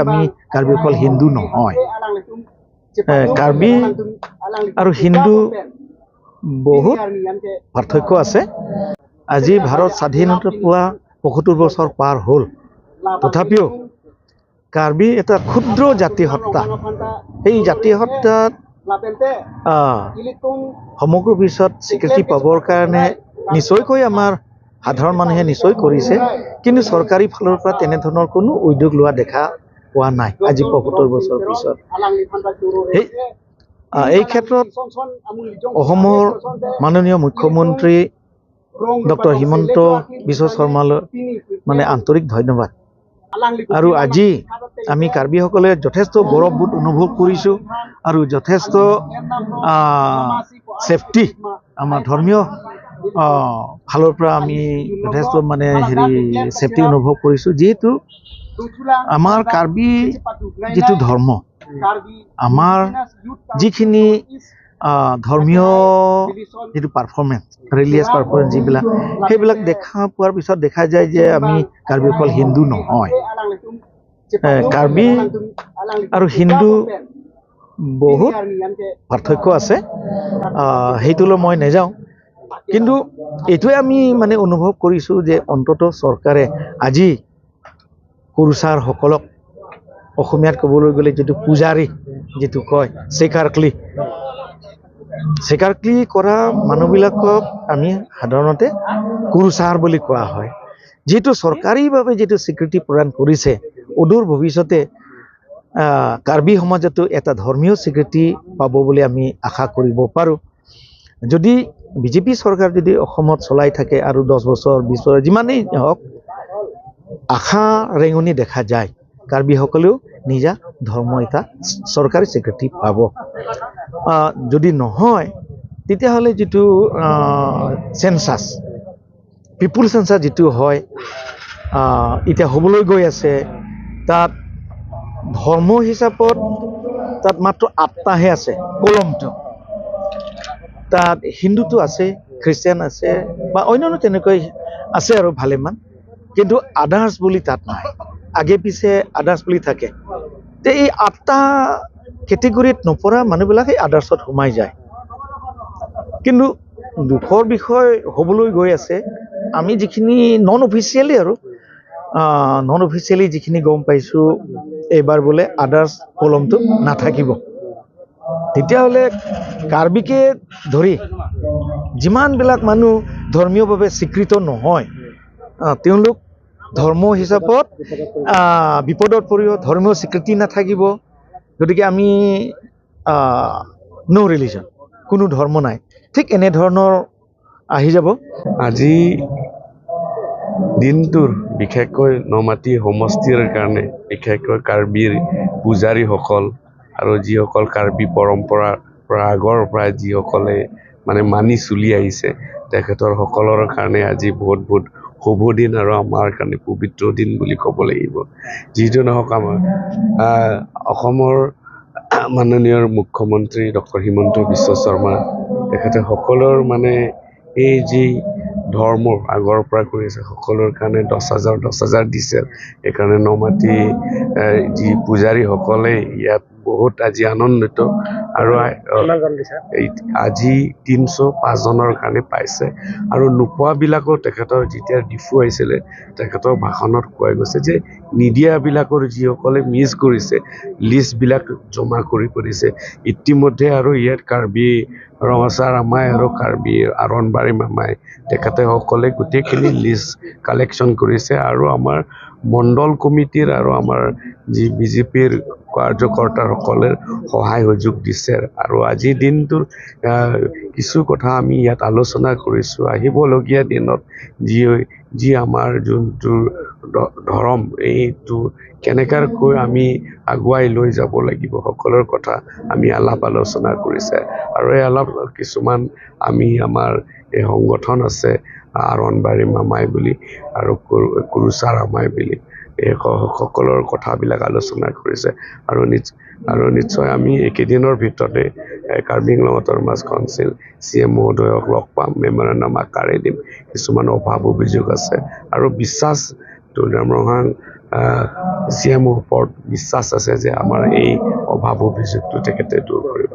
আমি কাৰ্বি অকল হিন্দু নহয়, কাৰ্বি আৰু হিন্দু বহুত পাৰ্থক্য আছে। আজি ভাৰত স্বাধীনতা পোৱা ৭৫ বছৰ পাৰ হ'ল, তথাপিও কাৰ্বি এটা ক্ষুদ্ৰ জাতি সত্তা। সেই জাতি সত্তাত সমগ্ৰ বিশ্বত স্বীকৃতি পাবৰ কাৰণে নিশ্চয়কৈ আমাৰ সাধাৰণ মানুহে নিশ্চয় কৰিছে, কিন্তু চৰকাৰী ফালৰ পৰা তেনেধৰণৰ কোনো উদ্যোগ লোৱা দেখা পোৱা নাই আজি ৭৫ বছৰ পিছত। এই ক্ষেত্ৰত অসমৰ মাননীয় মুখ্যমন্ত্ৰী ডক্টৰ হিমন্ত বিশ্ব শৰ্মালৈ মানে আন্তৰিক ধন্যবাদ। আৰু আজি আমি কাৰ্বিসকলে যথেষ্ট গৌৰৱবোধ অনুভৱ কৰিছোঁ আৰু যথেষ্ট ছেফটি আমাৰ ধৰ্মীয় ফালৰ পৰা আমি যথেষ্ট মানে ছেফটি অনুভৱ কৰিছোঁ, যিহেতু আমাৰ কাৰ্বি যিটো ধৰ্ম, আমাৰ যিখিনি ধৰ্মীয় যিটো পাৰফৰ্মেঞ্চ, ৰিলিজিয়াছ পাৰফৰ্মেঞ্চ যিবিলাক, সেইবিলাক দেখা পোৱাৰ পিছত দেখা যায় যে আমি কাৰ্বি অকল হিন্দু নহয়, কাৰ্বি আৰু হিন্দু বহুত পাৰ্থক্য আছে। সেইটোলৈ মই নাযাওঁ, কিন্তু এইটোৱে আমি মানে অনুভৱ কৰিছোঁ যে অন্ততঃ চৰকাৰে আজি কুৰুচাৰসকলক অসমীয়াত ক'বলৈ গ'লে যিটো পূজাৰী যিটো কয়, চেকাৰকলি কৰা মানুহবিলাকক আমি সাধাৰণতে কুৰুচাৰ বুলি কোৱা হয়। যিটো চৰকাৰীভাৱে যিটো স্বীকৃতি প্ৰদান কৰিছে, অদূৰ ভৱিষ্যতে কাৰ্বি সমাজতো এটা ধৰ্মীয় স্বীকৃতি পাব বুলি আমি আশা কৰিব পাৰোঁ। যদি বিজেপি চৰকাৰ যদি অসমত চলাই থাকে আৰু 10 বছৰ 20 বছৰ যিমানেই হওক, আশা ৰেঙনি দেখা যায় কাৰ্বিসকলেও নিজা ধৰ্ম এটা চৰকাৰী স্বীকৃতি পাব। যদি নহয় তেতিয়াহ'লে যিটো চেনচাছ, পিপুল চেনচাছ যিটো হয় এতিয়া হ'বলৈ গৈ আছে, তাত ধৰ্ম হিচাপত তাত মাত্ৰ 8টাহে আছে কলমটো। তাত হিন্দুটো আছে, খ্ৰীষ্টিয়ান আছে বা অন্যান্য তেনেকৈ আছে আৰু ভালেমান, কিন্তু আদাৰ্ছ বুলি তাত নাই। আগে পিছে আদাৰ্ছ বুলি থাকে, তে এই 8টা কেটেগৰীত নপৰা মানুহবিলাক সেই আদাৰ্ছত সোমাই যায়। কিন্তু দুখৰ বিষয় হ'বলৈ গৈ আছে, আমি যিখিনি নন অফিচিয়েলি যিখিনি গম পাইছোঁ, এইবাৰ বোলে আদাৰ্ছ কলমটো নাথাকিব। তেতিয়াহ'লে কাৰ্বিকে ধৰি যিমানবিলাক মানুহ ধৰ্মীয়ভাৱে স্বীকৃত নহয়, তেওঁলোক ধৰ্ম হিচাপত বিপদত পৰিব, ধৰ্মীয় স্বীকৃতি নাথাকিব। গতিকে আমি ন' ৰিলিজন, কোনো ধৰ্ম নাই, ঠিক এনেধৰণৰ আহি যাব। আজি দিনটোৰ বিশেষকৈ নমাটি সমষ্টিৰ কাৰণে, বিশেষকৈ কাৰ্বিৰ পূজাৰীসকল আৰু যিসকল কাৰ্বি পৰম্পৰাৰ পৰা আগৰ পৰা যিসকলে মানে মানি চলি আহিছে, তেখেতৰ সকলৰ কাৰণে আজি বহুত শুভ দিন আৰু আমাৰ কাৰণে পবিত্ৰ দিন বুলি ক'ব লাগিব। যিটো নহওক, আমাৰ অসমৰ মাননীয় মুখ্যমন্ত্ৰী ডক্টৰ হিমন্ত বিশ্ব শৰ্মা, তেখেতে সকলৰ মানে এই যি ধৰ্ম আগৰ পৰা কৰি আছে, সকলৰ কাৰণে 10,000 দিছে। সেইকাৰণে নমাটি যি পূজাৰীসকলে ইয়াত বহুত আজি আনন্দিত। আৰু আজি 305 জনৰ কাৰণে পাইছে, আৰু নোপোৱাবিলাকো তেখেতৰ যেতিয়া ডিফু আহিছিলে, তেখেতৰ ভাষণত কোৱা গৈছে যে নিদিয়াবিলাকৰ যিসকলে মিছ কৰিছে, লিষ্টবিলাক জমা কৰিছে ইতিমধ্যে। আৰু ইয়াত কাৰ্বি ৰঙচা ৰামাই আৰু কাৰ্বি আৰণবাৰী মামাই তেখেতে সকলে গোটেইখিনি লিষ্ট কালেকশ্যন কৰিছে, আৰু আমাৰ মণ্ডল কমিটিৰ আৰু আমাৰ যি বিজেপিৰ কাৰ্যকৰ্তাসকলে সহায় সুযোগ দিছে। আৰু আজিৰ দিনটোৰ কিছু কথা আমি ইয়াত আলোচনা কৰিছোঁ। আহিবলগীয়া দিনত যি আমাৰ যোনটো ধৰ্ম, এইটো কেনেকৈ আমি আগুৱাই লৈ যাব লাগিব, সকলৰ কথা আমি আলোচনা কৰিছে। আৰু এই কিছুমান আমাৰ এই সংগঠন আছে, আৰণবাৰী মামাই বুলি আৰু কুৰুচা ৰামাই বুলি, এই সকলৰ কথাবিলাক আলোচনা কৰিছে। আৰু নিশ্চয় আমি এইকেইদিনৰ ভিতৰতে Karbi Anglong autonomous council CM মহোদয়ক লগ পাম, মেমৰেণ্ডাম আকাৰে দিম। কিছুমান অভাৱ অভিযোগ আছে আৰু বিশ্বাস CMৰ ওপৰত বিশ্বাস আছে যে আমাৰ এই অভাৱ অভিযোগটো তেখেতে দূৰ কৰিব।